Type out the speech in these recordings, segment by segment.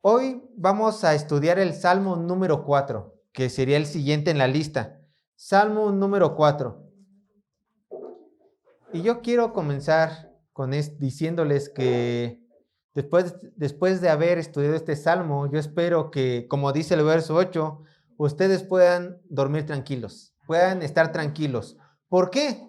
Hoy vamos a estudiar el Salmo número 4, que sería el siguiente en la lista. Salmo número 4. Y yo quiero comenzar diciéndoles que después de haber estudiado este salmo, yo espero que, como dice el verso 8, ustedes puedan dormir tranquilos, puedan estar tranquilos. ¿Por qué?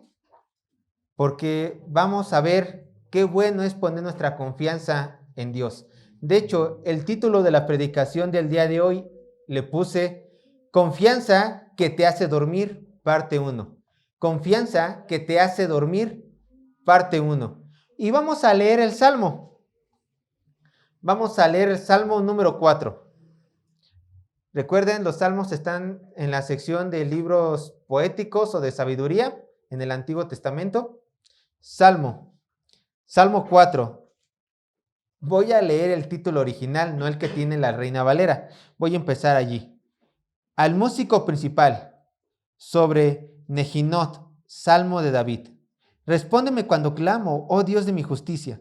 Porque vamos a ver qué bueno es poner nuestra confianza en Dios. De hecho, el título de la predicación del día de hoy le puse Confianza que te hace dormir, parte 1. Confianza que te hace dormir, parte 1. Y vamos a leer el Salmo. Vamos a leer el Salmo número 4. Recuerden, los salmos están en la sección de libros poéticos o de sabiduría en el Antiguo Testamento. Salmo 4. Voy a leer el título original, no el que tiene la Reina Valera. Voy a empezar allí. Al músico principal, sobre Nehinot, Salmo de David. Respóndeme cuando clamo, oh Dios de mi justicia.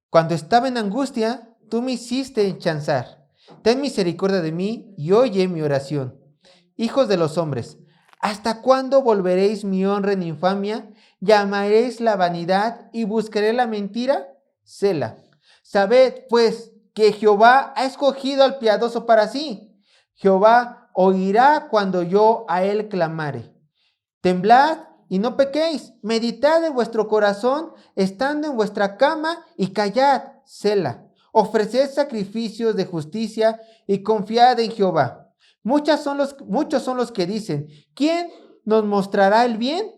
Cuando estaba en angustia, tú me hiciste enchanzar. Ten misericordia de mí y oye mi oración. Hijos de los hombres, ¿hasta cuándo volveréis mi honra en infamia? ¿Llamaréis la vanidad y buscaré la mentira? Sela. Sabed, pues, que Jehová ha escogido al piadoso para sí. Jehová oirá cuando yo a él clamare. Temblad y no pequéis. Meditad en vuestro corazón, estando en vuestra cama, y callad, Sela. Ofreced sacrificios de justicia y confiad en Jehová. Muchos son los que dicen, ¿quién nos mostrará el bien?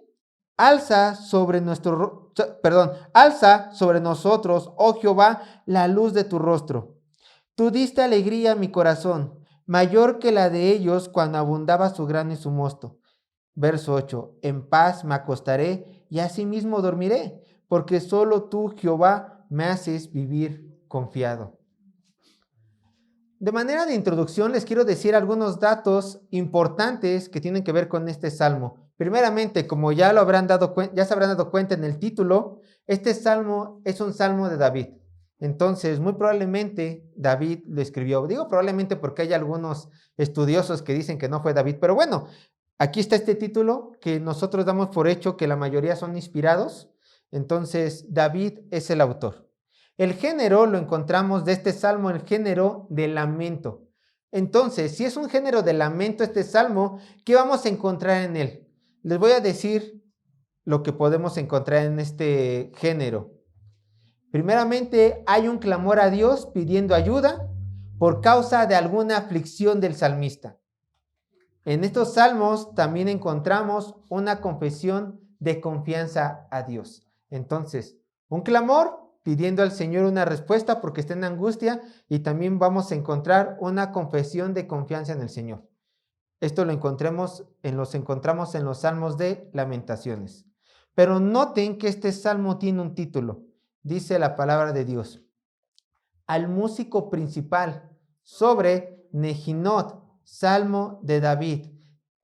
Alza sobre nosotros, oh Jehová, la luz de tu rostro. Tú diste alegría a mi corazón, mayor que la de ellos cuando abundaba su grano y su mosto. Verso 8. En paz me acostaré y asimismo dormiré, porque solo tú, Jehová, me haces vivir confiado. De manera de introducción, les quiero decir algunos datos importantes que tienen que ver con este salmo. Primeramente, como ya se habrán dado cuenta en el título, este salmo es un salmo de David. Entonces, muy probablemente David lo escribió. Digo probablemente porque hay algunos estudiosos que dicen que no fue David, pero bueno, aquí está este título que nosotros damos por hecho que la mayoría son inspirados. Entonces, David es el autor. El género lo encontramos de este salmo, el género de lamento. Entonces, si es un género de lamento este salmo, ¿qué vamos a encontrar en él? Les voy a decir lo que podemos encontrar en este género. Primeramente, hay un clamor a Dios pidiendo ayuda por causa de alguna aflicción del salmista. En estos salmos también encontramos una confesión de confianza a Dios. Entonces, un clamor pidiendo al Señor una respuesta porque está en angustia, y también vamos a encontrar una confesión de confianza en el Señor. Esto lo encontramos en los salmos de Lamentaciones. Pero noten que este salmo tiene un título. Dice la palabra de Dios: al músico principal, sobre Nehinot, Salmo de David.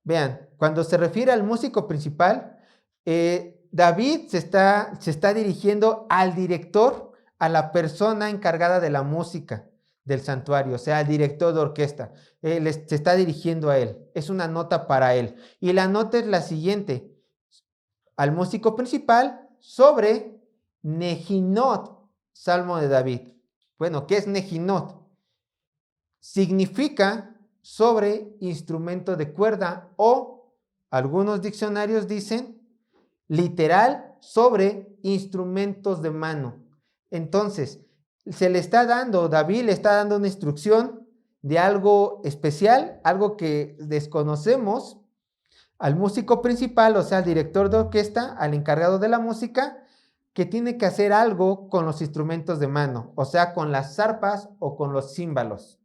Vean, cuando se refiere al músico principal, David se está dirigiendo al director, a la persona encargada de la música del santuario, o sea, al director de orquesta. Se está dirigiendo a él. Es una nota para él. Y la nota es la siguiente: al músico principal, sobre Nehinot, Salmo de David. Bueno, ¿qué es Nehinot? Significa sobre instrumento de cuerda, o algunos diccionarios dicen literal sobre instrumentos de mano. Entonces, David le está dando una instrucción de algo especial, algo que desconocemos, al músico principal, o sea, al director de orquesta, al encargado de la música, que tiene que hacer algo con los instrumentos de mano, o sea, con las arpas o con los címbalos.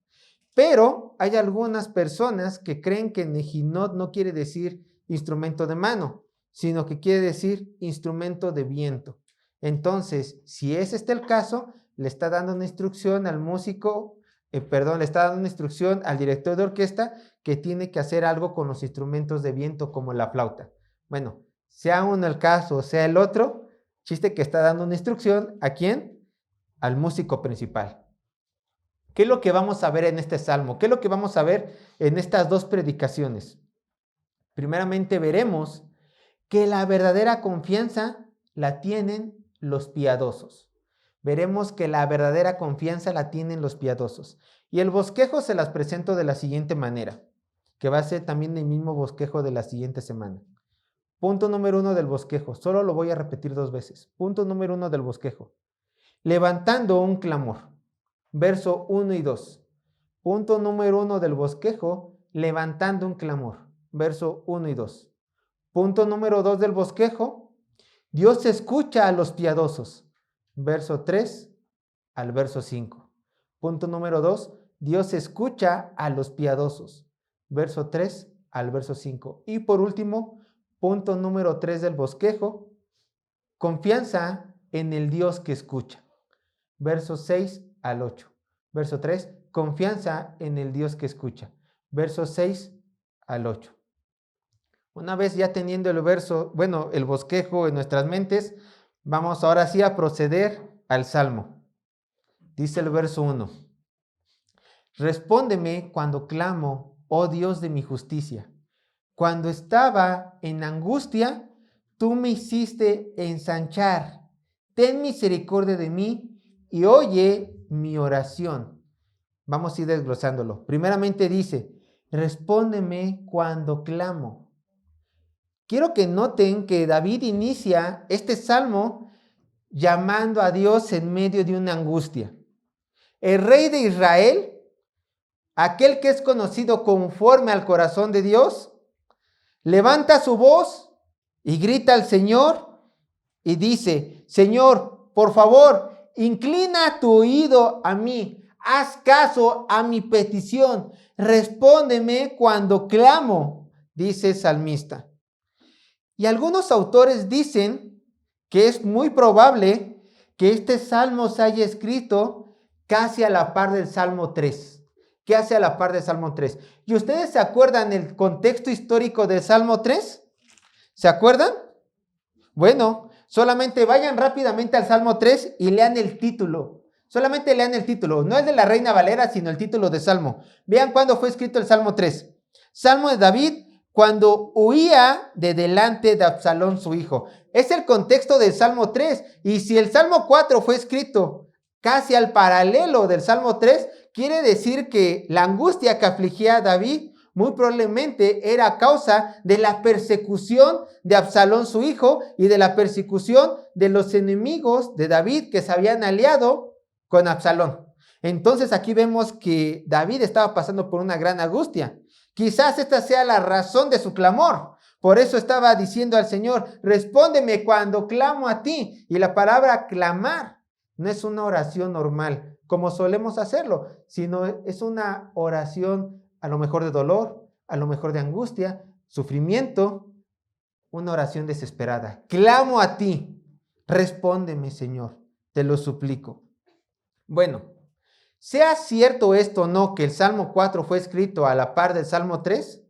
Pero hay algunas personas que creen que Nehinot no quiere decir instrumento de mano, sino que quiere decir instrumento de viento. Entonces, si es este el caso, le está dando una instrucción al le está dando una instrucción al director de orquesta que tiene que hacer algo con los instrumentos de viento como la flauta. Bueno, sea uno el caso o sea el otro, chiste que está dando una instrucción, ¿a quién? Al músico principal. ¿Qué es lo que vamos a ver en este salmo? ¿Qué es lo que vamos a ver en estas dos predicaciones? Primeramente veremos que la verdadera confianza la tienen los piadosos. Veremos que la verdadera confianza la tienen los piadosos. Y el bosquejo se las presento de la siguiente manera, que va a ser también el mismo bosquejo de la siguiente semana. Punto número 1 del bosquejo, solo lo voy a repetir 2 veces. Punto número 1 del bosquejo. Levantando un clamor. Verso 1 y 2. Punto número 1 del bosquejo, levantando un clamor. Verso 1 y 2. Punto número 2 del bosquejo, Dios escucha a los piadosos. Verso 3 al verso 5. Punto número 2, Dios escucha a los piadosos. Verso 3 al verso 5. Y por último, punto número 3 del bosquejo, confianza en el Dios que escucha. Verso 6 al 8. Verso 3, confianza en el Dios que escucha. Verso 6 al 8. Una vez ya teniendo el bosquejo en nuestras mentes, vamos ahora sí a proceder al Salmo. Dice el verso 1. Respóndeme cuando clamo, oh Dios de mi justicia. Cuando estaba en angustia, tú me hiciste ensanchar. Ten misericordia de mí y oye mi oración. Vamos a ir desglosándolo. Primeramente dice, respóndeme cuando clamo. Quiero que noten que David inicia este salmo llamando a Dios en medio de una angustia. El rey de Israel, aquel que es conocido conforme al corazón de Dios, levanta su voz y grita al Señor y dice, Señor, por favor, inclina tu oído a mí, haz caso a mi petición, respóndeme cuando clamo, dice el salmista. Y algunos autores dicen que es muy probable que este salmo se haya escrito casi a la par del Salmo 3. Casi a la par del Salmo 3. ¿Y ustedes se acuerdan el contexto histórico del Salmo 3? ¿Se acuerdan? Bueno, solamente vayan rápidamente al Salmo 3 y lean el título. Solamente lean el título. No es de la Reina Valera, sino el título de Salmo. Vean cuándo fue escrito el Salmo 3. Salmo de David cuando huía de delante de Absalón su hijo. Es el contexto del Salmo 3. Y si el Salmo 4 fue escrito casi al paralelo del Salmo 3, quiere decir que la angustia que afligía a David muy probablemente era a causa de la persecución de Absalón su hijo y de la persecución de los enemigos de David que se habían aliado con Absalón. Entonces aquí vemos que David estaba pasando por una gran angustia. Quizás esta sea la razón de su clamor. Por eso estaba diciendo al Señor, respóndeme cuando clamo a ti. Y la palabra clamar no es una oración normal, como solemos hacerlo, sino es una oración a lo mejor de dolor, a lo mejor de angustia, sufrimiento, una oración desesperada. Clamo a ti, respóndeme, Señor, te lo suplico. Bueno, sea cierto esto o no, que el Salmo 4 fue escrito a la par del Salmo 3,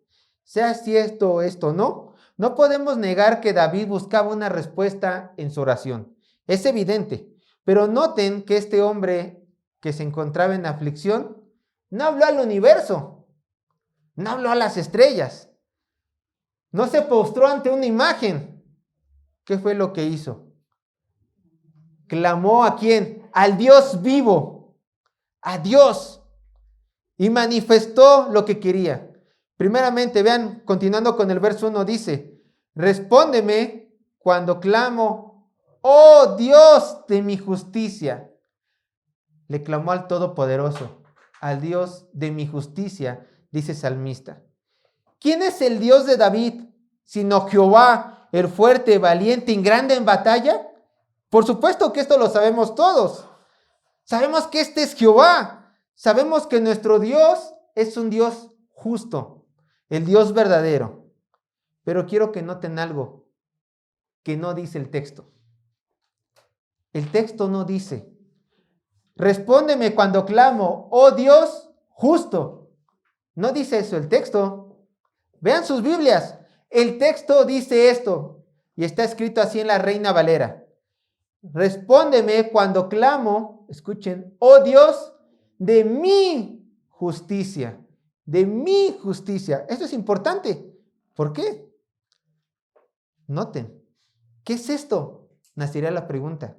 sea cierto esto o no, no podemos negar que David buscaba una respuesta en su oración. Es evidente, pero noten que este hombre que se encontraba en aflicción no habló al universo, no habló a las estrellas, no se postró ante una imagen. ¿Qué fue lo que hizo? Clamó ¿a quién? Al Dios vivo. A Dios, y manifestó lo que quería. Primeramente, vean, continuando con el verso 1, dice, respóndeme cuando clamo, oh Dios de mi justicia. Le clamó al Todopoderoso, al Dios de mi justicia, dice el salmista. ¿Quién es el Dios de David, sino Jehová, el fuerte, valiente y grande en batalla? Por supuesto que esto lo sabemos todos. Sabemos que este es Jehová. Sabemos que nuestro Dios es un Dios justo, el Dios verdadero. Pero quiero que noten algo que no dice el texto. El texto no dice, respóndeme cuando clamo, oh Dios justo. No dice eso el texto. Vean sus Biblias. El texto dice esto, y está escrito así en la Reina Valera. Respóndeme cuando clamo, escuchen, oh Dios de mi justicia. De mi justicia. Esto es importante. ¿Por qué? Noten. ¿Qué es esto? Nacería la pregunta.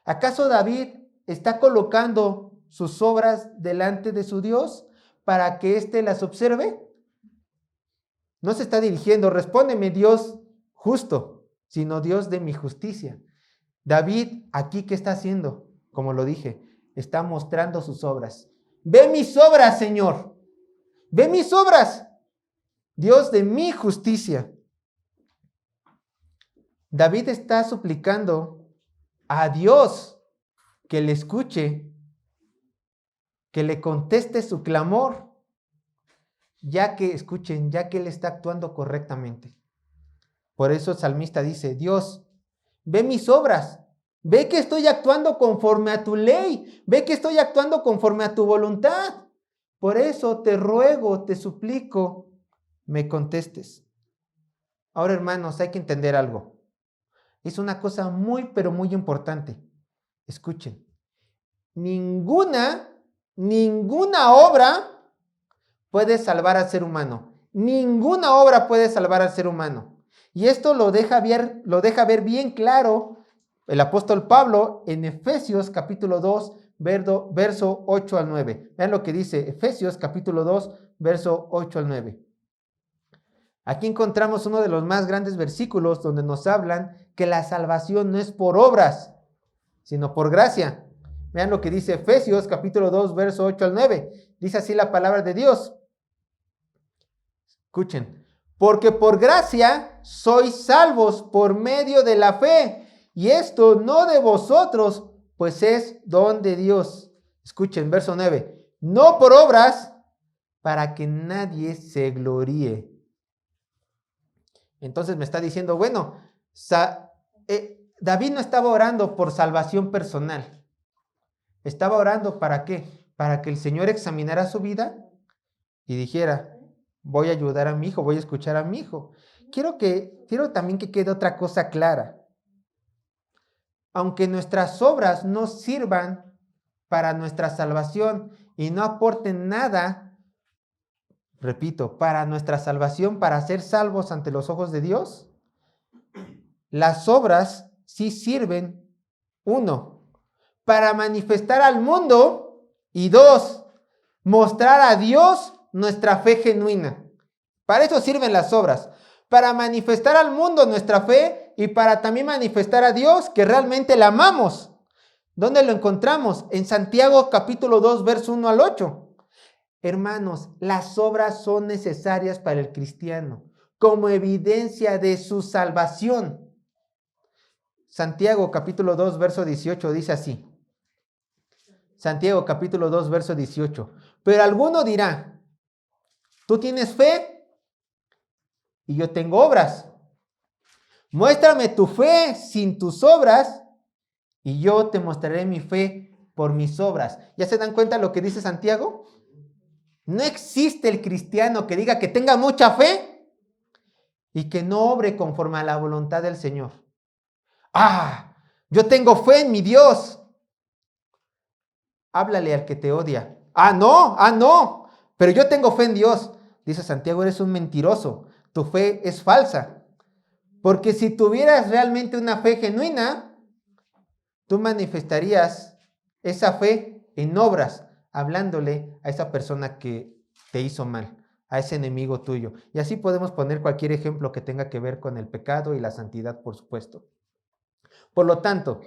¿Acaso David está colocando sus obras delante de su Dios para que éste las observe? No se está dirigiendo, respóndeme Dios justo, sino Dios de mi justicia. David, aquí, ¿qué está haciendo? Como lo dije, está mostrando sus obras. Ve mis obras, Señor. Ve mis obras. Dios de mi justicia. David está suplicando a Dios que le escuche, que le conteste su clamor, ya que, escuchen, ya que él está actuando correctamente. Por eso el salmista dice, Dios, ve mis obras, ve que estoy actuando conforme a tu ley, ve que estoy actuando conforme a tu voluntad. Por eso te ruego, te suplico, me contestes. Ahora, hermanos, hay que entender algo. Es una cosa muy, pero muy importante. Escuchen, ninguna obra puede salvar al ser humano. Ninguna obra puede salvar al ser humano. Y esto lo deja ver bien claro el apóstol Pablo en Efesios capítulo 2, verso 8 al 9. Vean lo que dice Efesios capítulo 2, verso 8 al 9. Aquí encontramos uno de los más grandes versículos donde nos hablan que la salvación no es por obras, sino por gracia. Vean lo que dice Efesios capítulo 2, verso 8 al 9. Dice así la palabra de Dios. Escuchen. Porque por gracia sois salvos por medio de la fe. Y esto no de vosotros, pues es don de Dios. Escuchen, verso 9. No por obras, para que nadie se gloríe. Entonces me está diciendo, bueno, David no estaba orando por salvación personal. Estaba orando ¿para qué? Para que el Señor examinara su vida y dijera, voy a ayudar a mi hijo, voy a escuchar a mi hijo. Quiero también que quede otra cosa clara. Aunque nuestras obras no sirvan para nuestra salvación y no aporten nada, repito, para nuestra salvación, para ser salvos ante los ojos de Dios, las obras sí sirven, 1, para manifestar al mundo y 2, mostrar a Dios nuestra fe genuina. Para eso sirven las obras, para manifestar al mundo nuestra fe y para también manifestar a Dios que realmente la amamos. ¿Dónde lo encontramos? En Santiago capítulo 2, verso 1 al 8. Hermanos, las obras son necesarias para el cristiano como evidencia de su salvación. Santiago capítulo 2, verso 18 dice así. Santiago capítulo 2, verso 18. Pero alguno dirá, tú tienes fe y yo tengo obras. Muéstrame tu fe sin tus obras y yo te mostraré mi fe por mis obras. ¿Ya se dan cuenta lo que dice Santiago? No existe el cristiano que diga que tenga mucha fe y que no obre conforme a la voluntad del Señor. Yo tengo fe en mi Dios. Háblale al que te odia. No, pero yo tengo fe en Dios. Dice Santiago, eres un mentiroso. Tu fe es falsa. Porque si tuvieras realmente una fe genuina, tú manifestarías esa fe en obras, hablándole a esa persona que te hizo mal, a ese enemigo tuyo. Y así podemos poner cualquier ejemplo que tenga que ver con el pecado y la santidad, por supuesto. Por lo tanto,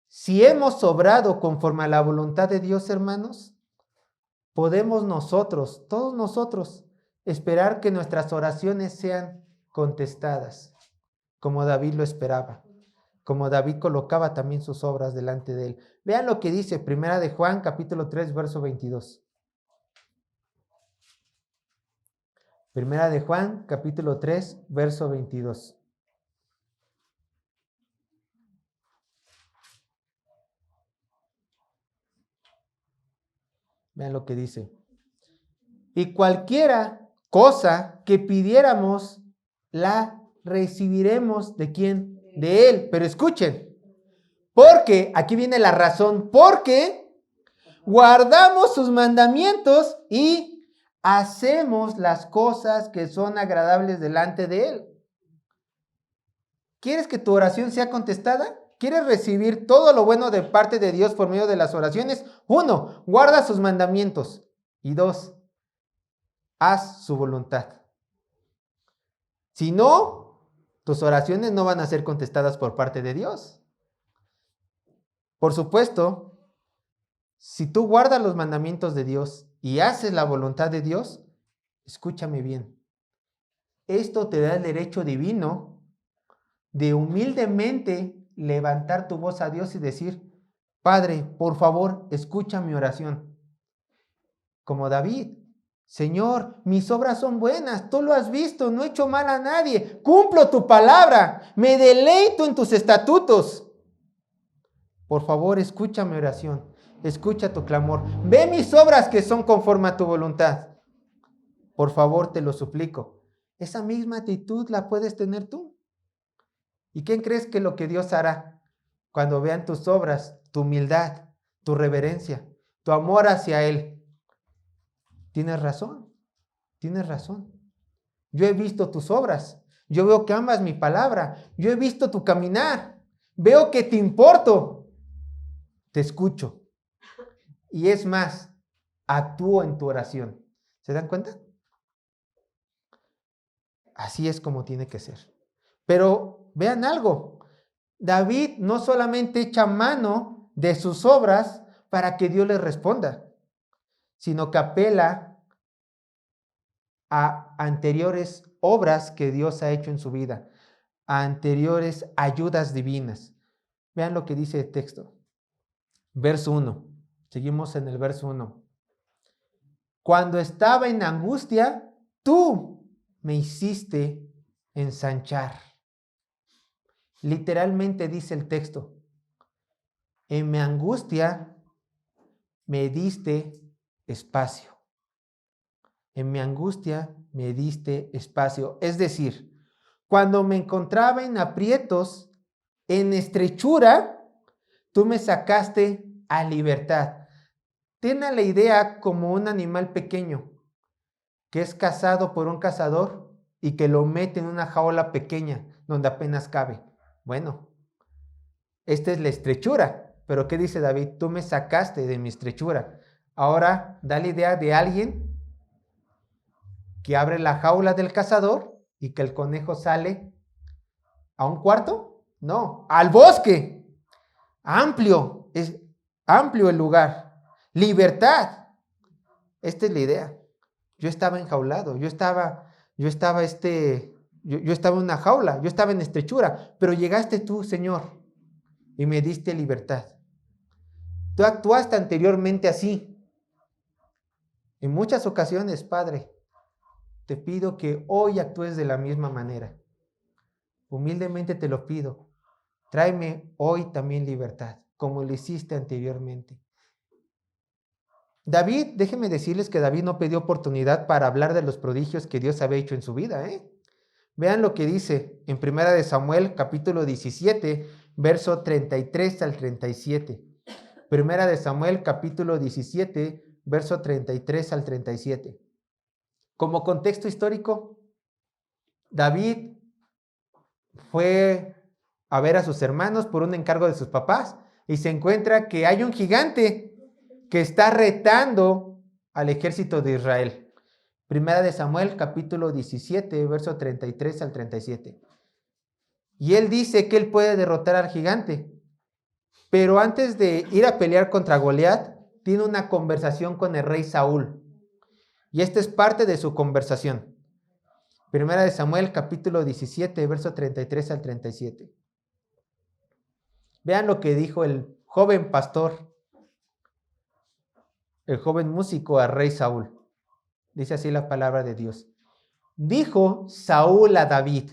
si hemos obrado conforme a la voluntad de Dios, hermanos, podemos nosotros, todos nosotros, esperar que nuestras oraciones sean contestadas, como David lo esperaba, como David colocaba también sus obras delante de él. Vean lo que dice Primera de Juan, capítulo 3, verso 22. Primera de Juan, capítulo 3, verso 22. Vean lo que dice. Y cualquiera cosa que pidiéramos, la recibiremos ¿de quién? De Él. Pero escuchen, porque, aquí viene la razón, porque guardamos sus mandamientos y hacemos las cosas que son agradables delante de Él. ¿Quieres que tu oración sea contestada? ¿Quieres recibir todo lo bueno de parte de Dios por medio de las oraciones? 1, guarda sus mandamientos. Y 2, haz su voluntad. Si no, tus oraciones no van a ser contestadas por parte de Dios. Por supuesto, si tú guardas los mandamientos de Dios y haces la voluntad de Dios, escúchame bien, esto te da el derecho divino de humildemente levantar tu voz a Dios y decir, Padre, por favor, escucha mi oración. Como David, Señor, mis obras son buenas, tú lo has visto, no he hecho mal a nadie, cumplo tu palabra, me deleito en tus estatutos. Por favor, escucha mi oración, escucha tu clamor, ve mis obras que son conforme a tu voluntad. Por favor, te lo suplico. Esa misma actitud la puedes tener tú. ¿Y quién crees que lo que Dios hará cuando vean tus obras, tu humildad, tu reverencia, tu amor hacia Él? Tienes razón, tienes razón. Yo he visto tus obras, yo veo que amas mi palabra, yo he visto tu caminar, veo que te importo, te escucho. Y es más, actúo en tu oración. ¿Se dan cuenta? Así es como tiene que ser. Pero vean algo, David no solamente echa mano de sus obras para que Dios le responda, sino que apela a anteriores obras que Dios ha hecho en su vida, a anteriores ayudas divinas. Vean lo que dice el texto. Verso 1. Seguimos en el verso 1. Cuando estaba en angustia, tú me hiciste ensanchar. Literalmente dice el texto, en mi angustia me diste espacio. En mi angustia me diste espacio. Es decir, cuando me encontraba en aprietos, en estrechura, tú me sacaste a libertad. Ten la idea como un animal pequeño que es cazado por un cazador y que lo mete en una jaula pequeña donde apenas cabe. Bueno, esta es la estrechura. Pero ¿qué dice David? Tú me sacaste de mi estrechura. Ahora da la idea de alguien que abre la jaula del cazador y que el conejo sale a un cuarto. No, al bosque. Amplio, es amplio el lugar. Libertad. Esta es la idea. Yo estaba enjaulado, yo estaba en una jaula, yo estaba en estrechura, pero llegaste tú, Señor, y me diste libertad. Tú actuaste anteriormente así. En muchas ocasiones, Padre, te pido que hoy actúes de la misma manera. Humildemente te lo pido. Tráeme hoy también libertad, como lo hiciste anteriormente. David, déjenme decirles que David no pidió oportunidad para hablar de los prodigios que Dios había hecho en su vida. Vean lo que dice en 1 de Samuel, capítulo 17, verso 33 al 37. 1 de Samuel, capítulo 17, verso 33 al 37. Como contexto histórico, David fue a ver a sus hermanos por un encargo de sus papás y se encuentra que hay un gigante que está retando al ejército de Israel. 1 de Samuel, capítulo 17, verso 33 al 37. Y él dice que él puede derrotar al gigante, pero antes de ir a pelear contra Goliat, tiene una conversación con el rey Saúl. Y esta es parte de su conversación. 1 de Samuel, capítulo 17, verso 33 al 37. Vean lo que dijo el joven pastor, el joven músico al rey Saúl. Dice así la palabra de Dios. Dijo Saúl a David,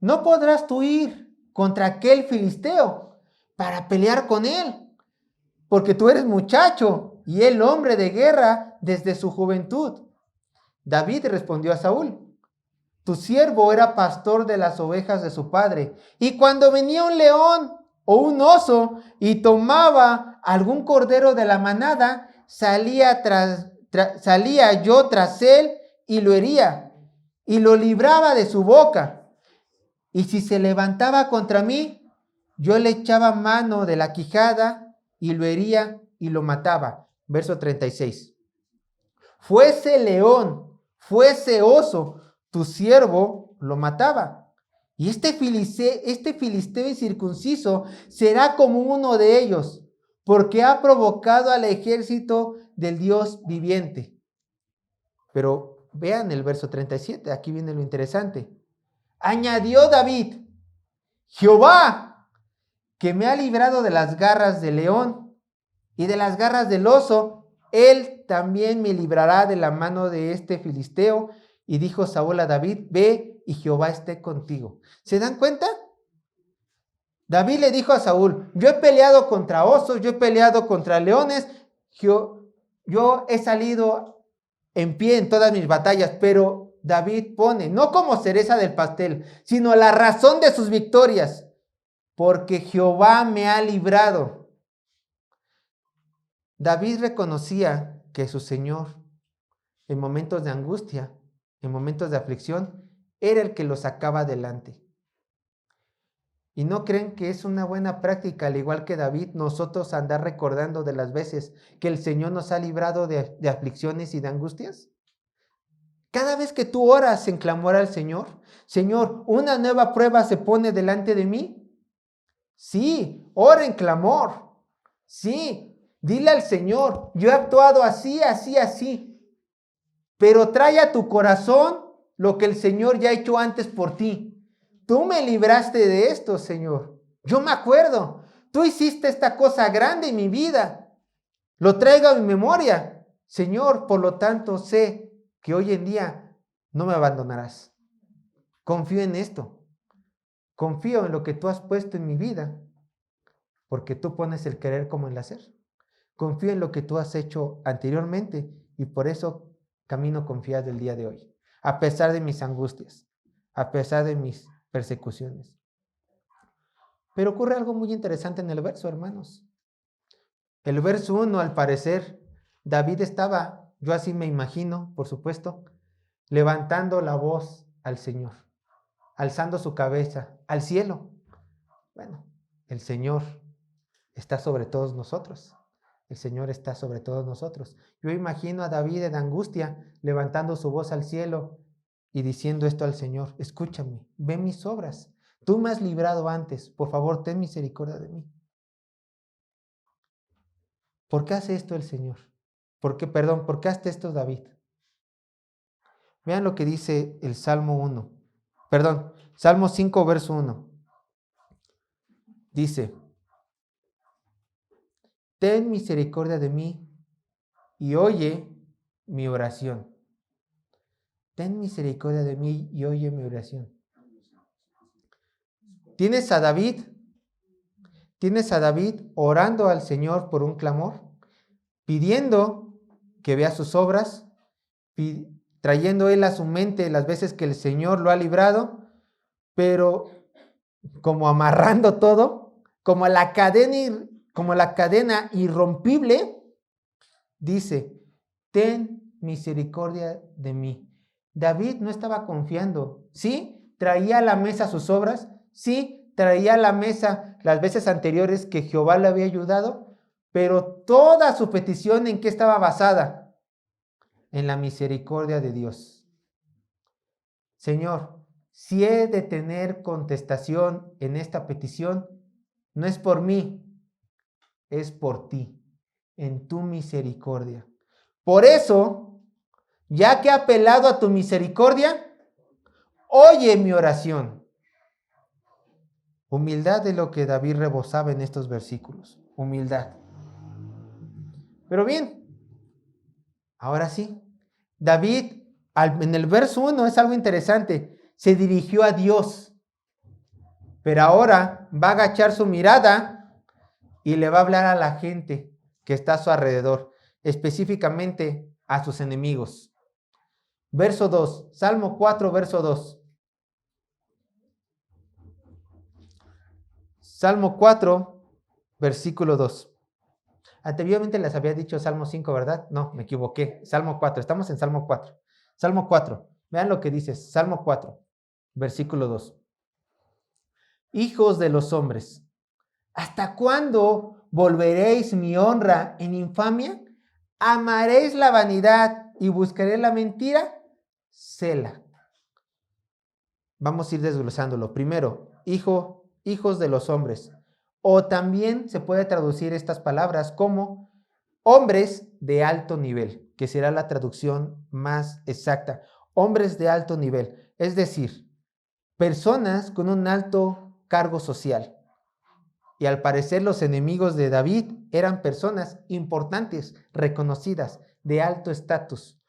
no podrás tú ir contra aquel filisteo para pelear con él, porque tú eres muchacho y él hombre de guerra desde su juventud. David respondió a Saúl, tu siervo era pastor de las ovejas de su padre, y cuando venía un león o un oso y tomaba algún cordero de la manada, salía yo tras él y lo hería, y lo libraba de su boca. Y si se levantaba contra mí, yo le echaba mano de la quijada y lo hería y lo mataba. Verso 36. Fuese león, fuese oso, tu siervo lo mataba. Y este filisteo incircunciso será como uno de ellos, porque ha provocado al ejército del Dios viviente. Pero vean el verso 37, aquí viene lo interesante. Añadió David, Jehová, que me ha librado de las garras del león y de las garras del oso, él también me librará de la mano de este filisteo. Y dijo Saúl a David, ve y Jehová esté contigo. ¿Se dan cuenta? David le dijo a Saúl, yo he peleado contra osos, yo he peleado contra leones, yo he salido en pie en todas mis batallas, pero David pone, no como cereza del pastel, sino la razón de sus victorias, porque Jehová me ha librado. David reconocía que su Señor, en momentos de angustia, en momentos de aflicción, era el que lo sacaba adelante. ¿Y no creen que es una buena práctica, al igual que David, nosotros andar recordando de las veces que el Señor nos ha librado de aflicciones y de angustias? Cada vez que tú oras en clamor al Señor, Señor, una nueva prueba se pone delante de mí. Sí, ora en clamor. Sí, dile al Señor, yo he actuado así, así, así. Pero trae a tu corazón lo que el Señor ya ha hecho antes por ti. Tú me libraste de esto, Señor. Yo me acuerdo. Tú hiciste esta cosa grande en mi vida. Lo traigo a mi memoria. Señor, por lo tanto, sé que hoy en día no me abandonarás. Confío en esto. Confío en lo que tú has puesto en mi vida. Porque tú pones el querer como el hacer. Confío en lo que tú has hecho anteriormente y por eso camino confiado el día de hoy. A pesar de mis angustias, a pesar de mis persecuciones. Pero ocurre algo muy interesante en el verso, hermanos. El verso 1, al parecer, David estaba, yo así me imagino, por supuesto, levantando la voz al Señor, alzando su cabeza al cielo. Bueno, el Señor está sobre todos nosotros. El Señor está sobre todos nosotros. Yo imagino a David en angustia, levantando su voz al cielo y diciendo esto al Señor, escúchame, ve mis obras. Tú me has librado antes, por favor, ten misericordia de mí. ¿Por qué hace esto el Señor? ¿Por qué hace esto David? Vean lo que dice el Salmo 5, verso 1. Dice, ten misericordia de mí y oye mi oración. Ten misericordia de mí y oye mi oración. ¿Tienes a David orando al Señor por un clamor? Pidiendo que vea sus obras, trayendo él a su mente las veces que el Señor lo ha librado, pero como amarrando todo, como la cadena irrompible, dice, ten misericordia de mí. David no estaba confiando, sí, traía a la mesa sus obras, sí, traía a la mesa las veces anteriores que Jehová le había ayudado, pero toda su petición, ¿en qué estaba basada? En la misericordia de Dios. Señor, si he de tener contestación en esta petición, no es por mí, es por ti, en tu misericordia. Por eso, ya que he apelado a tu misericordia, oye mi oración. Humildad es lo que David rebosaba en estos versículos. Humildad. Pero bien, ahora sí, David, en el verso 1 es algo interesante. Se dirigió a Dios, pero ahora va a agachar su mirada y le va a hablar a la gente que está a su alrededor, específicamente a sus enemigos. Verso 2, Salmo 4, verso 2. Salmo 4, versículo 2. Anteriormente les había dicho Salmo 5, ¿verdad? No, me equivoqué. Salmo 4, estamos en Salmo 4. Salmo 4, vean lo que dice, Salmo 4, versículo 2. Hijos de los hombres, ¿hasta cuándo volveréis mi honra en infamia? ¿Amaréis la vanidad y buscaréis la mentira? Sela. Vamos a ir desglosándolo. Primero, hijos de los hombres. O también se puede traducir estas palabras como hombres de alto nivel, que será la traducción más exacta. Hombres de alto nivel, es decir, personas con un alto cargo social. Y al parecer los enemigos de David eran personas importantes, reconocidas, de alto estatus.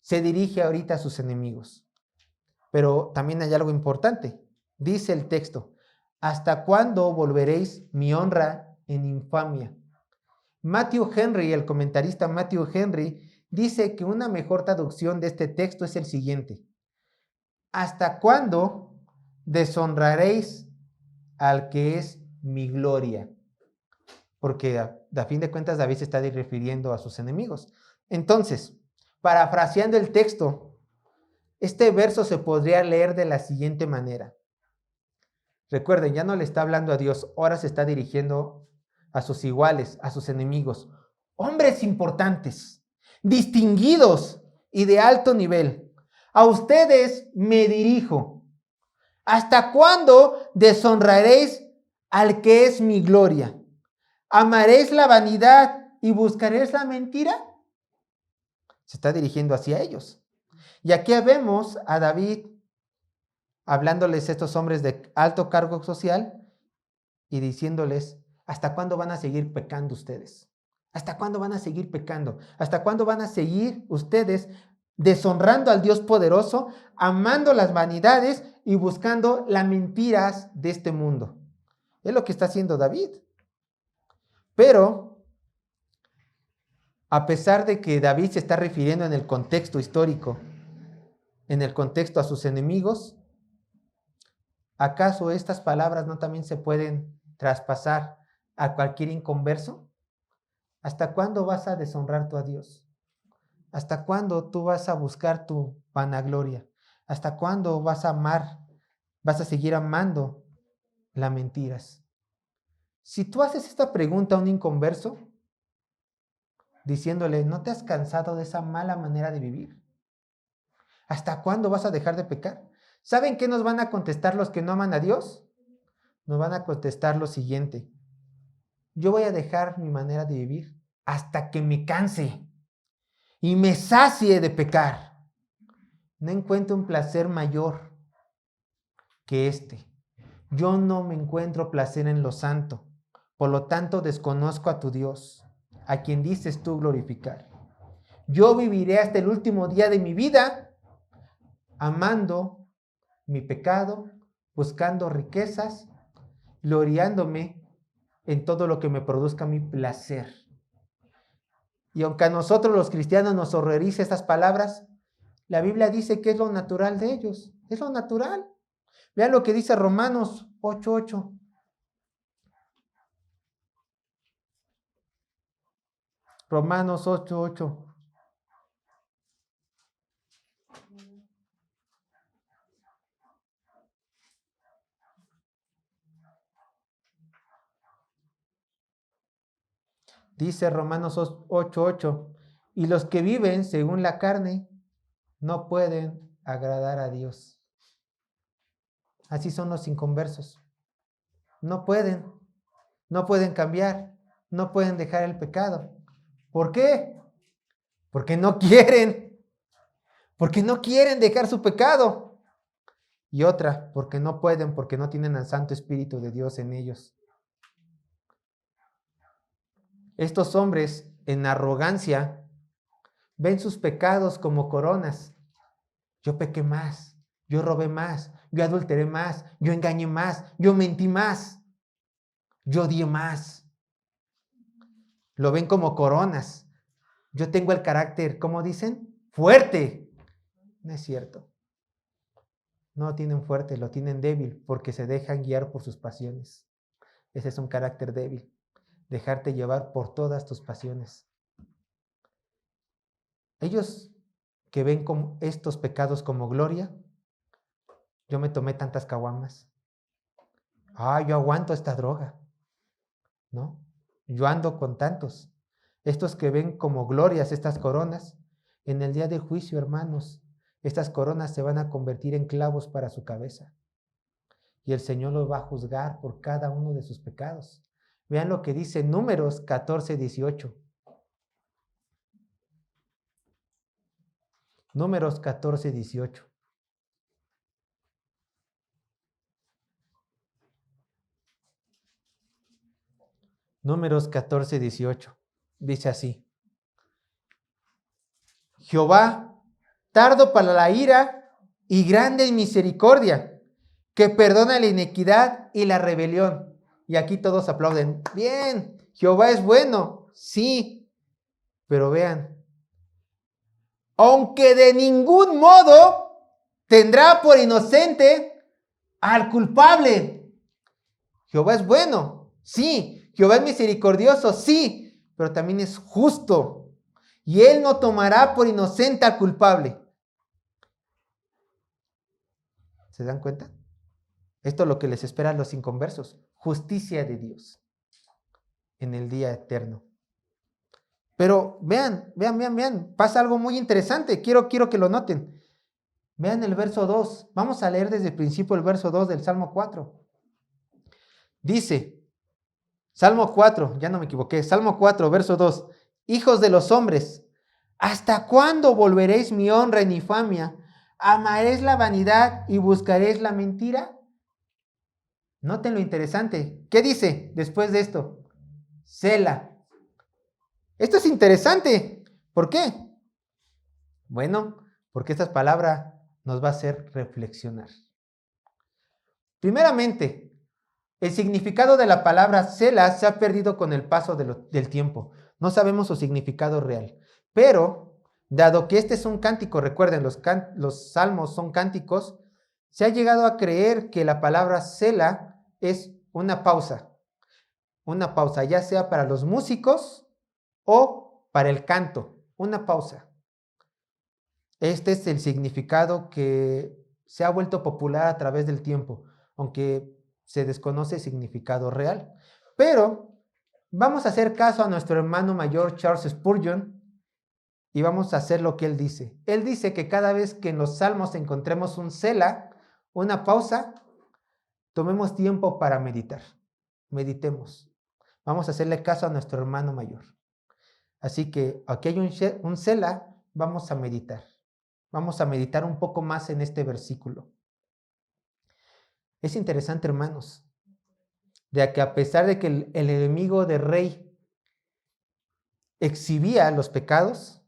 Se dirige ahorita a sus enemigos. Pero también hay algo importante. Dice el texto, ¿hasta cuándo volveréis mi honra en infamia? Matthew Henry, el comentarista Matthew Henry, dice que una mejor traducción de este texto es el siguiente. ¿Hasta cuándo deshonraréis al que es mi gloria? Porque a fin de cuentas David se está refiriendo a sus enemigos. Entonces, parafraseando el texto, este verso se podría leer de la siguiente manera. Recuerden, ya no le está hablando a Dios, ahora se está dirigiendo a sus iguales, a sus enemigos. Hombres importantes, distinguidos y de alto nivel. A ustedes me dirijo. ¿Hasta cuándo deshonraréis al que es mi gloria? ¿Amaréis la vanidad y buscaréis la mentira? Se está dirigiendo hacia ellos. Y aquí vemos a David hablándoles a estos hombres de alto cargo social y diciéndoles, ¿hasta cuándo van a seguir pecando ustedes? ¿Hasta cuándo van a seguir pecando? ¿Hasta cuándo van a seguir ustedes deshonrando al Dios poderoso, amando las vanidades y buscando las mentiras de este mundo? Es lo que está haciendo David. Pero, a pesar de que David se está refiriendo en el contexto histórico, en el contexto a sus enemigos, ¿acaso estas palabras no también se pueden traspasar a cualquier inconverso? ¿Hasta cuándo vas a deshonrar tú a Dios? ¿Hasta cuándo tú vas a buscar tu vanagloria? ¿Hasta cuándo vas a amar, vas a seguir amando las mentiras? Si tú haces esta pregunta a un inconverso, diciéndole, ¿no te has cansado de esa mala manera de vivir? ¿Hasta cuándo vas a dejar de pecar? ¿Saben qué nos van a contestar los que no aman a Dios? Nos van a contestar lo siguiente. Yo voy a dejar mi manera de vivir hasta que me canse y me sacie de pecar. No encuentro un placer mayor que este. Yo no me encuentro placer en lo santo. Por lo tanto, desconozco a tu Dios, a quien dices tú glorificar. Yo viviré hasta el último día de mi vida amando mi pecado, buscando riquezas, gloriándome en todo lo que me produzca mi placer. Y aunque a nosotros los cristianos nos horrorice estas palabras, la Biblia dice que es lo natural de ellos. Es lo natural. Vean lo que dice Romanos 8:8. Romanos 8:8. Dice Romanos 8:8. Y los que viven según la carne no pueden agradar a Dios. Así son los inconversos. No pueden. No pueden cambiar. No pueden dejar el pecado. ¿Por qué? Porque no quieren. Porque no quieren dejar su pecado. Y otra, porque no pueden, porque no tienen al Santo Espíritu de Dios en ellos. Estos hombres, en arrogancia, ven sus pecados como coronas. Yo pequé más, yo robé más, yo adulteré más, yo engañé más, yo mentí más, yo odié más. Lo ven como coronas. Yo tengo el carácter, ¿cómo dicen? Fuerte. No es cierto. No lo tienen fuerte, lo tienen débil porque se dejan guiar por sus pasiones. Ese es un carácter débil. dejarte llevar por todas tus pasiones. Ellos que ven como estos pecados como gloria, yo me tomé tantas caguamas. Yo aguanto esta droga, ¿no? Yo ando con tantos. Estos que ven como glorias estas coronas, en el día de juicio, hermanos, estas coronas se van a convertir en clavos para su cabeza. Y el Señor los va a juzgar por cada uno de sus pecados. Vean lo que dice Números 14:18. Números 14:18. Números 14:18. Dice así: Jehová, tardo para la ira y grande en misericordia, que perdona la iniquidad y la rebelión. Y aquí todos aplauden. Bien, Jehová es bueno, sí, pero vean, aunque de ningún modo tendrá por inocente al culpable. Jehová es bueno, sí. Jehová es misericordioso, sí, pero también es justo. Y él no tomará por inocente al culpable. ¿Se dan cuenta? Esto es lo que les espera a los inconversos. Justicia de Dios en el día eterno. Pero vean. Pasa algo muy interesante. Quiero que lo noten. Vean el verso 2. Vamos a leer desde el principio el verso 2 del Salmo 4. Dice, Salmo 4, ya no me equivoqué. Salmo 4, verso 2. Hijos de los hombres, ¿hasta cuándo volveréis mi honra en infamia? ¿Amaréis la vanidad y buscaréis la mentira? Noten lo interesante. ¿Qué dice después de esto? Sela. Esto es interesante. ¿Por qué? Bueno, porque esta palabra nos va a hacer reflexionar. Primeramente, el significado de la palabra Sela se ha perdido con el paso del tiempo. No sabemos su significado real. Pero, dado que este es un cántico, recuerden, los salmos son cánticos, se ha llegado a creer que la palabra Sela es una pausa, ya sea para los músicos o para el canto, una pausa. Este es el significado que se ha vuelto popular a través del tiempo, aunque se desconoce el significado real. Pero vamos a hacer caso a nuestro hermano mayor Charles Spurgeon y vamos a hacer lo que él dice. Él dice que cada vez que en los salmos encontremos un sela, una pausa, tomemos tiempo para meditar. Meditemos. Vamos a hacerle caso a nuestro hermano mayor. Así que aquí hay un sela, vamos a meditar. Vamos a meditar un poco más en este versículo. Es interesante, hermanos, de que a pesar de que el enemigo del rey exhibía los pecados,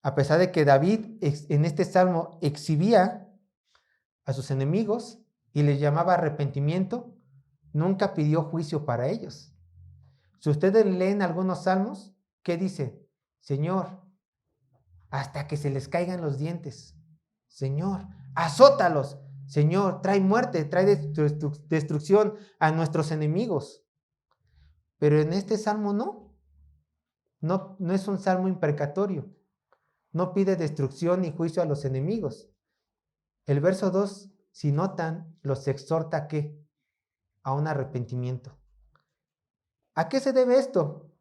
a pesar de que David en este salmo exhibía a sus enemigos y les llamaba arrepentimiento, nunca pidió juicio para ellos. Si ustedes leen algunos salmos, ¿qué dice? Señor, hasta que se les caigan los dientes. Señor, azótalos. Señor, trae muerte, trae destrucción a nuestros enemigos. Pero en este salmo no es un salmo imprecatorio. No pide destrucción ni juicio a los enemigos. El verso 2, si notan, los exhorta ¿a qué? A un arrepentimiento. ¿A qué se debe esto?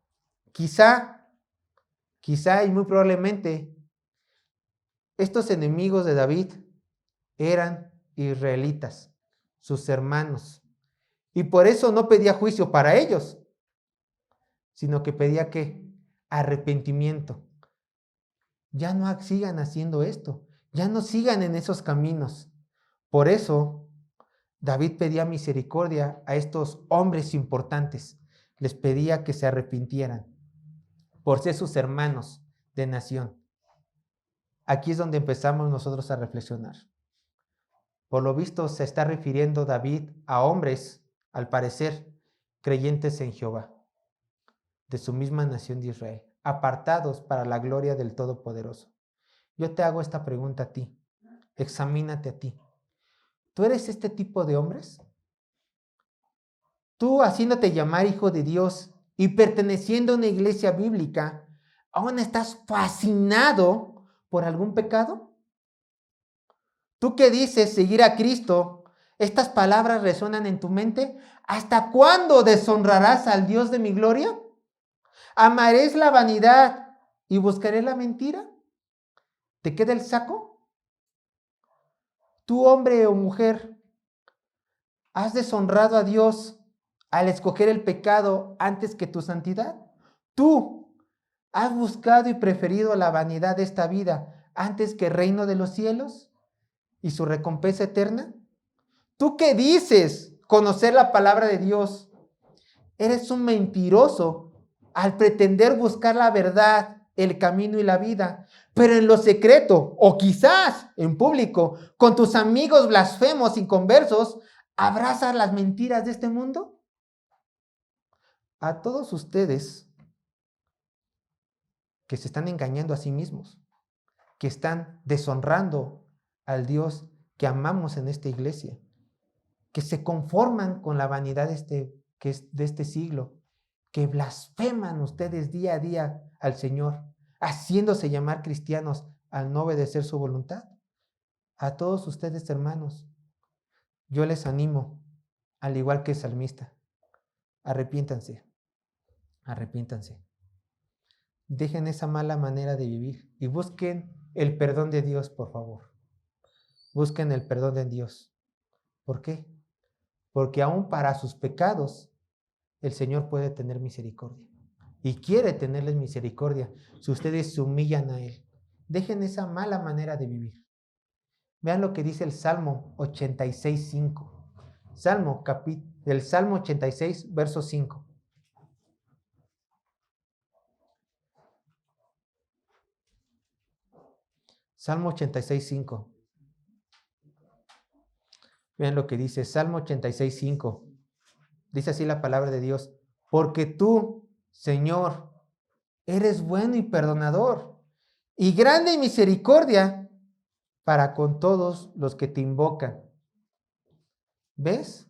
Quizá y muy probablemente, estos enemigos de David eran israelitas, sus hermanos. Y por eso no pedía juicio para ellos, sino que pedía ¿qué? Arrepentimiento. Ya no sigan haciendo esto, ya no sigan en esos caminos. Por eso, David pedía misericordia a estos hombres importantes. Les pedía que se arrepintieran por ser sus hermanos de nación. Aquí es donde empezamos nosotros a reflexionar. Por lo visto se está refiriendo David a hombres, al parecer, creyentes en Jehová, de su misma nación de Israel, apartados para la gloria del Todopoderoso. Yo te hago esta pregunta a ti, examínate a ti. ¿Tú eres este tipo de hombres? Tú haciéndote llamar hijo de Dios y perteneciendo a una iglesia bíblica, ¿aún estás fascinado por algún pecado? Tú que dices seguir a Cristo, ¿estas palabras resuenan en tu mente? ¿Hasta cuándo deshonrarás al Dios de mi gloria? ¿Amaréis la vanidad y buscaré la mentira? ¿Te queda el saco? Tú, hombre o mujer, ¿has deshonrado a Dios al escoger el pecado antes que tu santidad? ¿Tú has buscado y preferido la vanidad de esta vida antes que el reino de los cielos y su recompensa eterna? ¿Tú qué dices conocer la palabra de Dios? Eres un mentiroso al pretender buscar la verdad, el camino y la vida, pero en lo secreto o quizás en público, con tus amigos blasfemos y conversos, ¿abrazas las mentiras de este mundo? A todos ustedes que se están engañando a sí mismos, que están deshonrando al Dios que amamos en esta iglesia, que se conforman con la vanidad que es de este siglo, que blasfeman ustedes día a día al Señor, haciéndose llamar cristianos al no obedecer su voluntad. A todos ustedes, hermanos, yo les animo, al igual que el salmista, arrepiéntanse, arrepiéntanse. Dejen esa mala manera de vivir y busquen el perdón de Dios, por favor. Busquen el perdón de Dios. ¿Por qué? Porque aún para sus pecados, el Señor puede tener misericordia. Y quiere tenerles misericordia si ustedes se humillan a Él. Dejen esa mala manera de vivir. Vean lo que dice el Salmo 86:5. El Salmo 86, verso 5. Salmo 86:5. Vean lo que dice Salmo 86:5. Dice así la palabra de Dios. Porque tú, Señor, eres bueno y perdonador, y grande en misericordia para con todos los que te invocan. ¿Ves?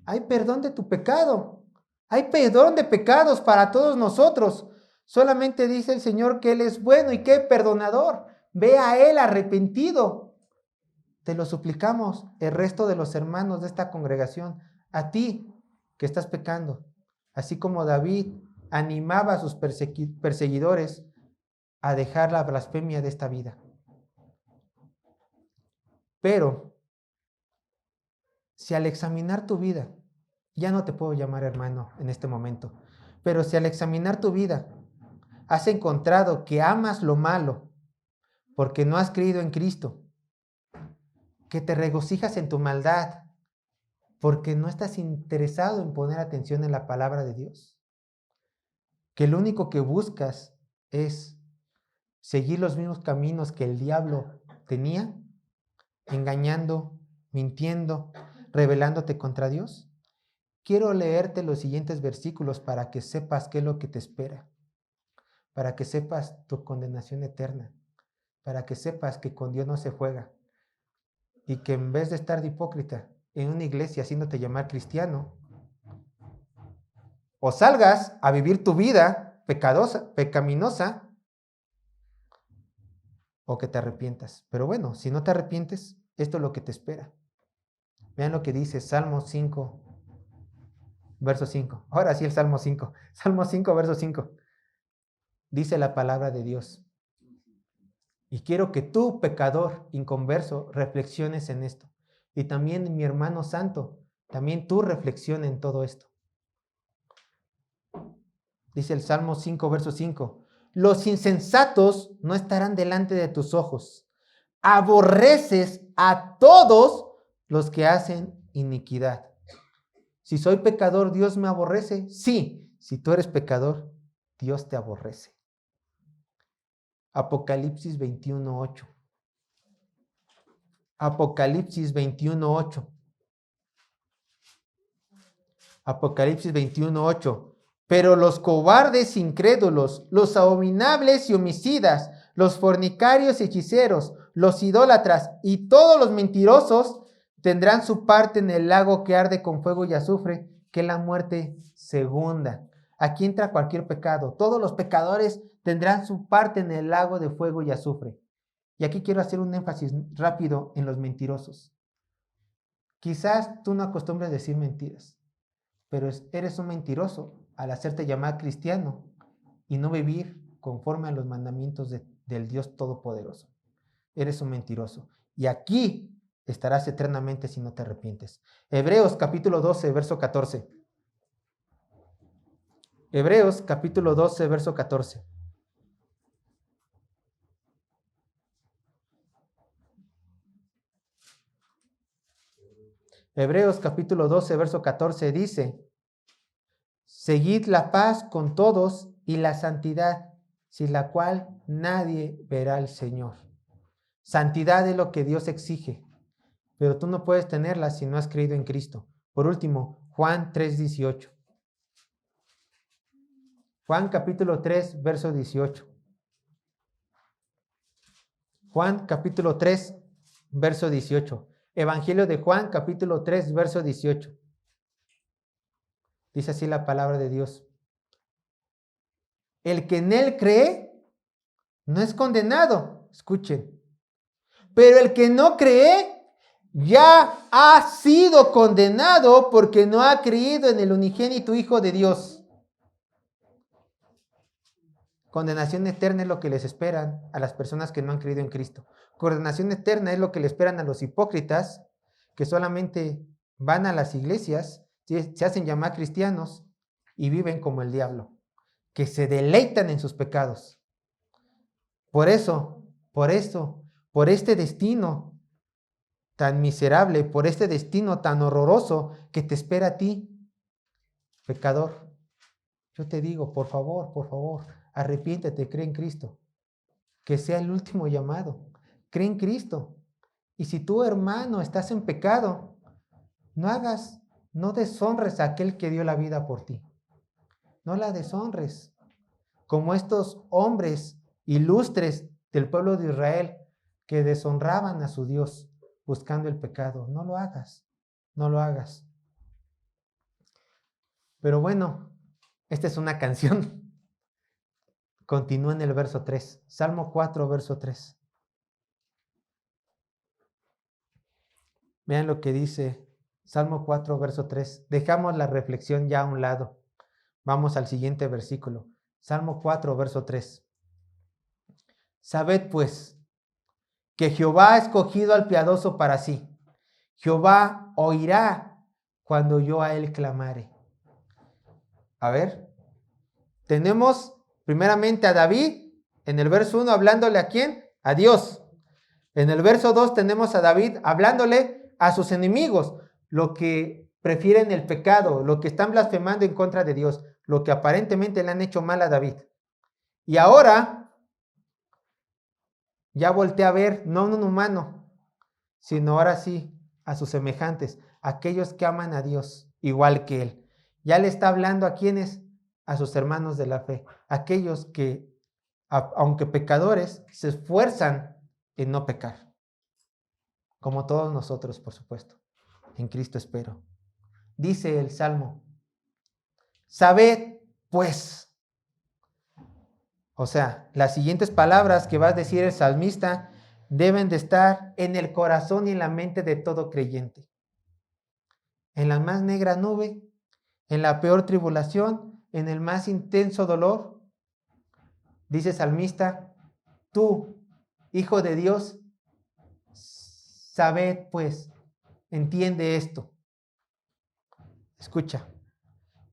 Hay perdón de tu pecado. Hay perdón de pecados para todos nosotros. Solamente dice el Señor que Él es bueno y que es perdonador. Ve a Él arrepentido. Te lo suplicamos, el resto de los hermanos de esta congregación, a ti que estás pecando, así como David animaba a sus perseguidores a dejar la blasfemia de esta vida. Pero, si al examinar tu vida, ya no te puedo llamar hermano en este momento, pero si al examinar tu vida has encontrado que amas lo malo porque no has creído en Cristo, que te regocijas en tu maldad porque no estás interesado en poner atención en la palabra de Dios, que lo único que buscas es seguir los mismos caminos que el diablo tenía, engañando, mintiendo, rebelándote contra Dios. Quiero leerte los siguientes versículos para que sepas qué es lo que te espera, para que sepas tu condenación eterna, para que sepas que con Dios no se juega y que en vez de estar de hipócrita en una iglesia haciéndote llamar cristiano, o salgas a vivir tu vida pecaminosa, o que te arrepientas. Pero bueno, si no te arrepientes, esto es lo que te espera. Vean lo que dice Salmo 5, verso 5. Ahora sí el Salmo 5. Salmo 5, verso 5. Dice la palabra de Dios. Y quiero que tú, pecador inconverso, reflexiones en esto. Y también mi hermano santo, también tú reflexiona en todo esto. Dice el Salmo 5, verso 5. Los insensatos no estarán delante de tus ojos. Aborreces a todos los que hacen iniquidad. Si soy pecador, ¿Dios me aborrece? Sí. Si tú eres pecador, Dios te aborrece. Apocalipsis 21:8. Apocalipsis 21:8. Apocalipsis 21:8. Pero los cobardes incrédulos, los abominables y homicidas, los fornicarios y hechiceros, los idólatras y todos los mentirosos tendrán su parte en el lago que arde con fuego y azufre, que es la muerte segunda. Aquí entra cualquier pecado. Todos los pecadores tendrán su parte en el lago de fuego y azufre. Y aquí quiero hacer un énfasis rápido en los mentirosos. Quizás tú no acostumbres decir mentiras, pero eres un mentiroso al hacerte llamar cristiano y no vivir conforme a los mandamientos del Dios Todopoderoso. Eres un mentiroso. Y aquí estarás eternamente si no te arrepientes. Hebreos capítulo 12, verso 14. Hebreos capítulo 12, verso 14. Hebreos capítulo 12, verso 14 dice: seguid la paz con todos y la santidad, sin la cual nadie verá al Señor. Santidad es lo que Dios exige, pero tú no puedes tenerla si no has creído en Cristo. Por último, Juan 3:18. Juan capítulo 3, verso 18. Juan capítulo 3, verso 18. Evangelio de Juan capítulo 3, verso 18. Dice así la palabra de Dios: el que en él cree no es condenado. Escuchen. Pero el que no cree ya ha sido condenado porque no ha creído en el unigénito Hijo de Dios. Condenación eterna es lo que les esperan a las personas que no han creído en Cristo. Condenación eterna es lo que le esperan a los hipócritas que solamente van a las iglesias, se hacen llamar cristianos y viven como el diablo, que se deleitan en sus pecados. Por este destino tan miserable, por este destino tan horroroso que te espera a ti, pecador, yo te digo, por favor, arrepiéntete, cree en Cristo. Que sea el último llamado. Cree en Cristo. Y si tú, hermano, estás en pecado, no deshonres a aquel que dio la vida por ti. No la deshonres. Como estos hombres ilustres del pueblo de Israel que deshonraban a su Dios buscando el pecado. No lo hagas. No lo hagas. Pero bueno, esta es una canción. Continúa en el verso 3. Salmo 4, verso 3. Vean lo que dice Salmo 4, verso 3. Dejamos la reflexión ya a un lado. Vamos al siguiente versículo. Salmo 4, verso 3. Sabed pues que Jehová ha escogido al piadoso para sí. Jehová oirá cuando yo a él clamare. A ver, tenemos primeramente a David en el verso 1 hablándole ¿a quién? A Dios. En el verso 2 tenemos a David hablándole a sus enemigos, lo que prefieren el pecado, lo que están blasfemando en contra de Dios, lo que aparentemente le han hecho mal a David. Y ahora ya voltea a ver, no a un humano, sino ahora sí a sus semejantes, aquellos que aman a Dios igual que él. Ya le está hablando a quienes, a sus hermanos de la fe, aquellos que, aunque pecadores, se esfuerzan en no pecar. Como todos nosotros, por supuesto. En Cristo espero. Dice el Salmo: sabed pues. O sea, las siguientes palabras que va a decir el salmista deben de estar en el corazón y en la mente de todo creyente. En la más negra nube, en la peor tribulación, en el más intenso dolor, dice el salmista: tú, Hijo de Dios, sabed pues, entiende esto. Escucha,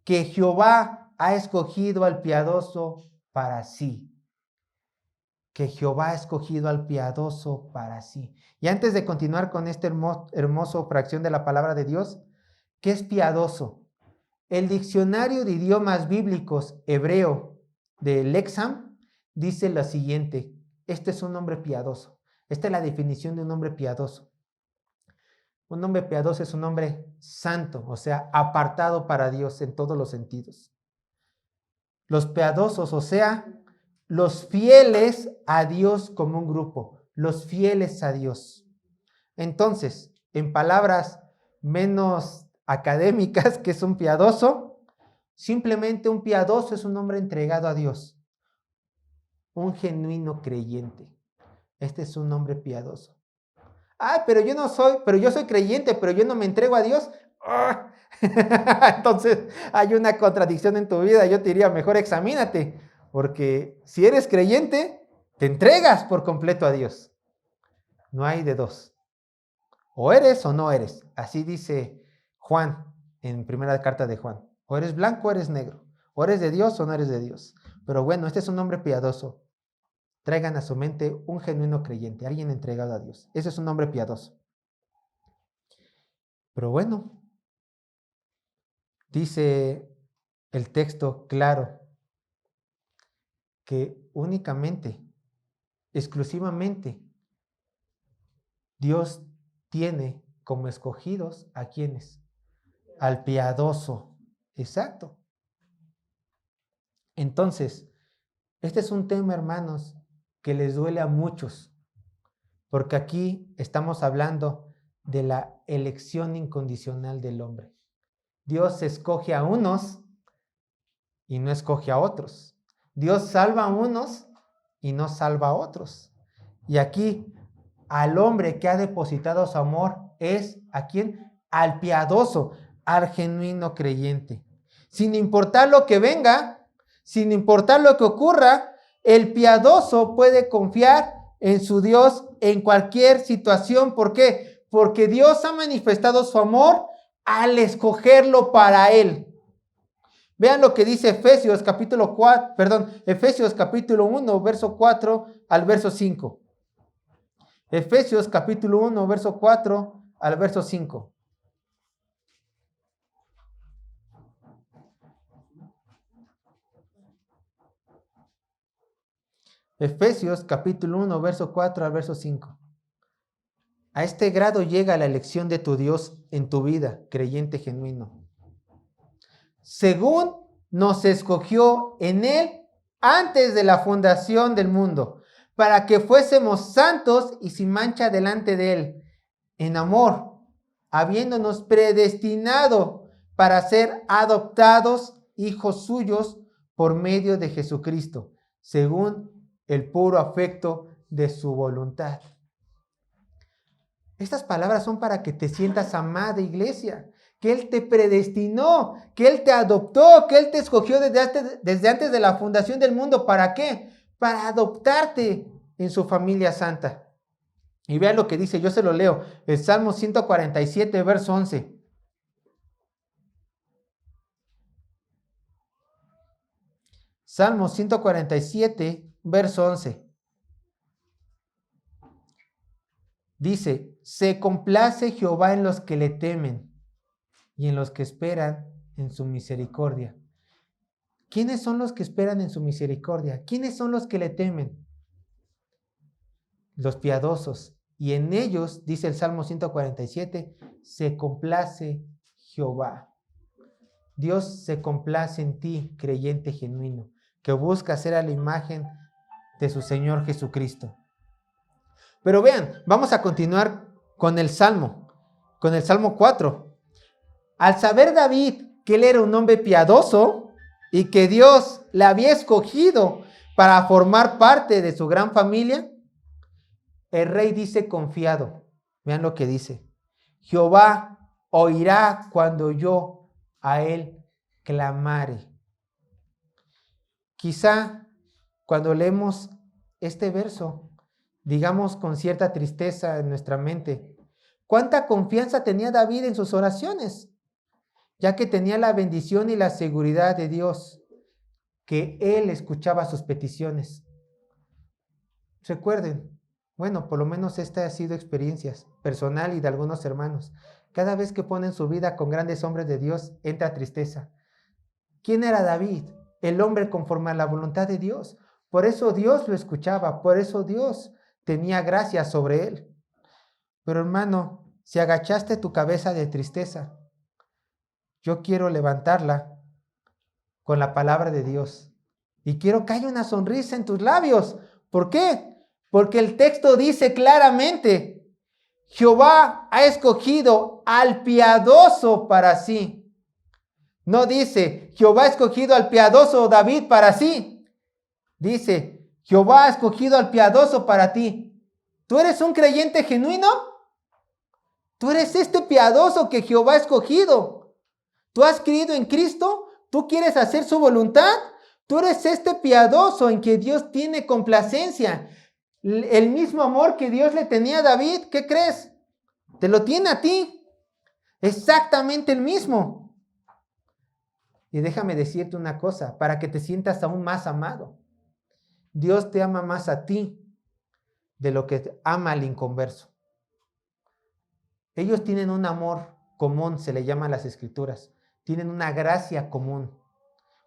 que Jehová ha escogido al piadoso para sí. Que Jehová ha escogido al piadoso para sí. Y antes de continuar con esta hermoso fracción de la palabra de Dios, ¿qué es piadoso? El diccionario de idiomas bíblicos hebreo de Lexham dice lo siguiente: este es un hombre piadoso. Esta es la definición de un hombre piadoso. Un hombre piadoso es un hombre santo, o sea, apartado para Dios en todos los sentidos. Los piadosos, o sea, los fieles a Dios como un grupo, los fieles a Dios. Entonces, en palabras menos académicas qué es un piadoso. Simplemente un piadoso es un hombre entregado a Dios, un genuino creyente. Este es un hombre piadoso. Pero yo soy creyente, pero yo no me entrego a Dios. ¡Ah! Entonces hay una contradicción en tu vida. Yo te diría, mejor examínate, porque si eres creyente, te entregas por completo a Dios. No hay de dos. O eres o no eres. Así dice Juan en primera carta de Juan. O eres blanco o eres negro. O eres de Dios o no eres de Dios. Pero bueno, este es un hombre piadoso. Traigan a su mente un genuino creyente, alguien entregado a Dios. Ese es un hombre piadoso. Pero bueno, dice el texto claro que únicamente, exclusivamente, Dios tiene como escogidos a quienes, al piadoso. Exacto. Entonces, este es un tema, hermanos, que les duele a muchos, porque aquí estamos hablando de la elección incondicional del hombre. Dios escoge a unos y no escoge a otros. Dios salva a unos y no salva a otros. Y aquí, al hombre que ha depositado su amor es, ¿a quién? Al piadoso, al genuino creyente. Sin importar lo que venga, sin importar lo que ocurra, el piadoso puede confiar en su Dios en cualquier situación. ¿Por qué? Porque Dios ha manifestado su amor al escogerlo para él. Vean lo que dice Efesios capítulo 1, verso 4 al verso 5. Efesios capítulo 1, verso 4 al verso 5. Efesios capítulo 1, verso 4 al verso 5. A este grado llega la elección de tu Dios en tu vida, creyente genuino. Según nos escogió en Él antes de la fundación del mundo, para que fuésemos santos y sin mancha delante de Él, en amor, habiéndonos predestinado para ser adoptados hijos suyos por medio de Jesucristo, según el puro afecto de su voluntad. Estas palabras son para que te sientas amada, iglesia, que Él te predestinó, que Él te adoptó, que Él te escogió desde antes de la fundación del mundo. ¿Para qué? Para adoptarte en su familia santa. Y vean lo que dice, yo se lo leo, el Salmo 147, verso 11. Salmo 147, verso 11. Dice, se complace Jehová en los que le temen y en los que esperan en su misericordia. ¿Quiénes son los que esperan en su misericordia? ¿Quiénes son los que le temen? Los piadosos. Y en ellos, dice el Salmo 147, se complace Jehová. Dios se complace en ti, creyente genuino, que busca ser a la imagen de su Señor Jesucristo. Pero vean, vamos a continuar con el Salmo 4. Al saber David que él era un hombre piadoso y que Dios le había escogido para formar parte de su gran familia, el rey dice confiado. Vean lo que dice. Jehová oirá cuando yo a él clamare. Quizá cuando leemos este verso, digamos con cierta tristeza en nuestra mente, ¿cuánta confianza tenía David en sus oraciones? Ya que tenía la bendición y la seguridad de Dios, que Él escuchaba sus peticiones. Recuerden, bueno, por lo menos esta ha sido experiencias personal y de algunos hermanos. Cada vez que ponen su vida con grandes hombres de Dios, entra tristeza. ¿Quién era David? El hombre conforme a la voluntad de Dios. Por eso Dios lo escuchaba, por eso Dios tenía gracia sobre él. Pero hermano, si agachaste tu cabeza de tristeza, yo quiero levantarla con la palabra de Dios. Y quiero que haya una sonrisa en tus labios. ¿Por qué? Porque el texto dice claramente Jehová ha escogido al piadoso para sí. No dice, Jehová ha escogido al piadoso David para sí. Dice, Jehová ha escogido al piadoso para ti. ¿Tú eres un creyente genuino? Tú eres este piadoso que Jehová ha escogido. ¿Tú has creído en Cristo? ¿Tú quieres hacer su voluntad? Tú eres este piadoso en que Dios tiene complacencia. El mismo amor que Dios le tenía a David, ¿qué crees? Te lo tiene a ti. Exactamente el mismo. Y déjame decirte una cosa, para que te sientas aún más amado. Dios te ama más a ti de lo que ama al inconverso. Ellos tienen un amor común, se le llama en las Escrituras. Tienen una gracia común,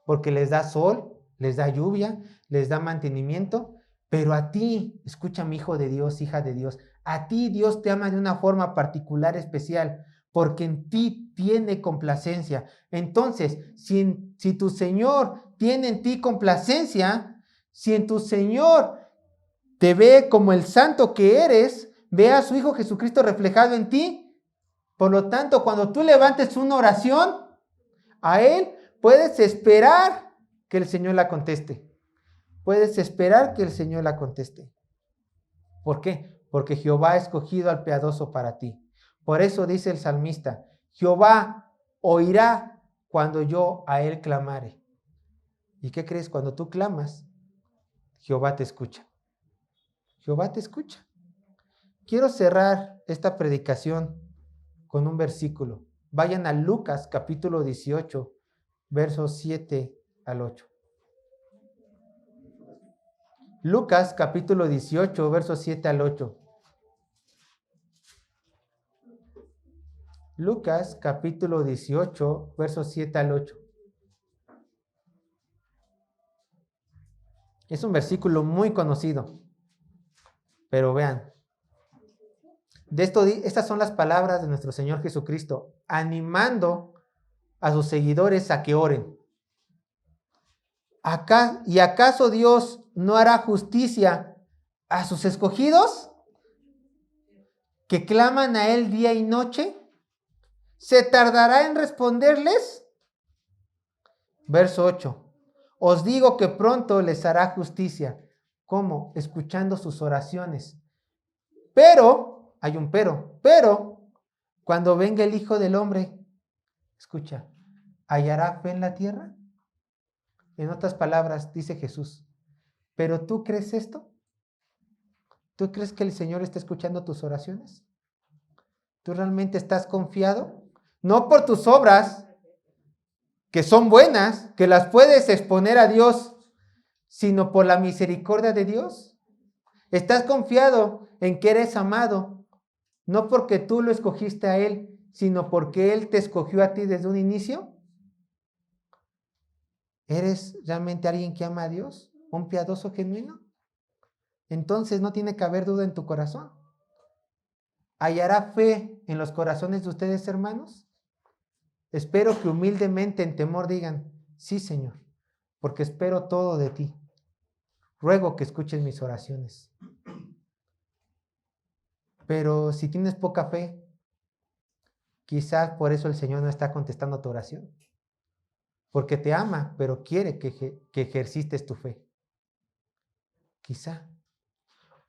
porque les da sol, les da lluvia, les da mantenimiento. Pero a ti, escúchame, hijo de Dios, hija de Dios, a ti Dios te ama de una forma particular, especial, porque en ti tiene complacencia. Entonces, si tu Señor tiene en ti complacencia, si en tu Señor te ve como el santo que eres, ve a su Hijo Jesucristo reflejado en ti. Por lo tanto, cuando tú levantes una oración a Él, puedes esperar que el Señor la conteste. Puedes esperar que el Señor la conteste. ¿Por qué? Porque Jehová ha escogido al piadoso para ti. Por eso dice el salmista, Jehová oirá cuando yo a Él clamare. ¿Y qué crees? Cuando tú clamas, Jehová te escucha. Jehová te escucha. Quiero cerrar esta predicación con un versículo. Vayan a Lucas capítulo 18, versos 7 al 8. Lucas capítulo 18, versos 7 al 8. Lucas capítulo 18, versos 7 al 8. Es un versículo muy conocido. Pero vean, estas son las palabras de nuestro Señor Jesucristo, animando a sus seguidores a que oren. ¿Y acaso Dios no hará justicia a sus escogidos que claman a Él día y noche? ¿Se tardará en responderles? Verso 8. Os digo que pronto les hará justicia. ¿Cómo? Escuchando sus oraciones. Pero, hay un pero, cuando venga el Hijo del Hombre, escucha, ¿hallará fe en la tierra? En otras palabras, dice Jesús, ¿pero tú crees esto? ¿Tú crees que el Señor está escuchando tus oraciones? ¿Tú realmente estás confiado? No por tus obras, que son buenas, que las puedes exponer a Dios, sino por la misericordia de Dios. ¿Estás confiado en que eres amado? No porque tú lo escogiste a Él, sino porque Él te escogió a ti desde un inicio. ¿Eres realmente alguien que ama a Dios? ¿Un piadoso genuino? Entonces no tiene que haber duda en tu corazón. ¿Hallará fe en los corazones de ustedes, hermanos? Espero que humildemente, en temor, digan, sí, Señor, porque espero todo de ti. Ruego que escuches mis oraciones. Pero si tienes poca fe, quizás por eso el Señor no está contestando tu oración. Porque te ama, pero quiere que ejercites tu fe. Quizá.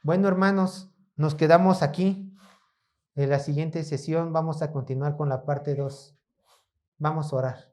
Bueno, hermanos, nos quedamos aquí. En la siguiente sesión vamos a continuar con la parte 2. Vamos a orar.